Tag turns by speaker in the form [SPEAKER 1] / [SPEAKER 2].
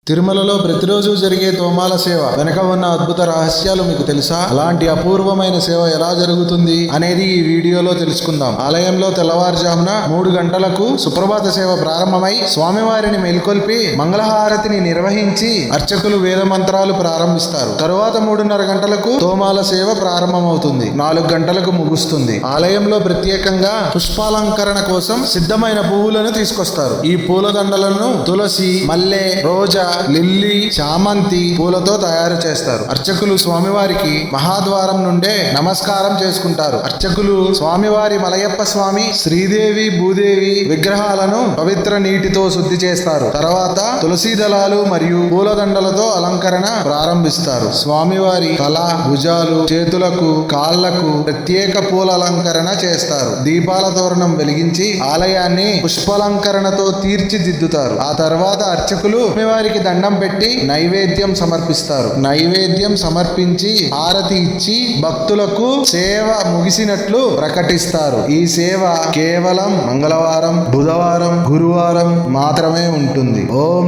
[SPEAKER 1] తిరుమలలో ప్రతిరోజు జరిగే తోమాల సేవ వెనక ఉన్న అద్భుత రహస్యాలు మీకు తెలుసా? అలాంటి అపూర్వమైన సేవ ఎలా జరుగుతుంది అనేది ఈ వీడియోలో తెలుసుకుందాం. ఆలయంలో తెల్లవారుజామున 3 గంటలకు సుప్రభాత సేవ ప్రారంభమై స్వామివారిని మేల్కొల్పి మంగళహారతిని నిర్వహించి అర్చకులు వేద మంత్రాలు ప్రారంభిస్తారు. తరువాత 3:30 గంటలకు తోమాల సేవ ప్రారంభమవుతుంది. 4 గంటలకు ముగుస్తుంది. ఆలయంలో ప్రత్యేకంగా పుష్పాలంకరణ కోసం సిద్ధమైన పువ్వులను తీసుకొస్తారు. ఈ పూలదండలను తులసి, మల్లె, రోజా, లిల్లీ, చామంతి పూలతో తయారు చేస్తారు. అర్చకులు స్వామివారికి మహాద్వారం నుండే నమస్కారం చేసుకుంటారు. అర్చకులు స్వామివారి మలయప్ప స్వామి, శ్రీదేవి, భూదేవి విగ్రహాలను పవిత్ర నీటితో శుద్ధి చేస్తారు. తర్వాత తులసి దళాలు మరియు పూలదండలతో అలంకరణ ప్రారంభిస్తారు. స్వామివారి తల, భుజాలు, చేతులకు, కాళ్లకు ప్రత్యేక పూల అలంకరణ చేస్తారు. దీపాల తోరణం వెలిగించి ఆలయాన్ని పుష్పాలంకరణతో తీర్చిదిద్దుతారు. ఆ తర్వాత అర్చకులు స్వామివారికి దండం పెట్టి నైవేద్యం సమర్పిస్తారు. నైవేద్యం సమర్పించి హారతి ఇచ్చి భక్తులకు సేవ ముగిసినట్లు ప్రకటిస్తారు. ఈ సేవ కేవలం మంగళవారం, బుధవారం, గురువారం మాత్రమే ఉంటుంది. ఓం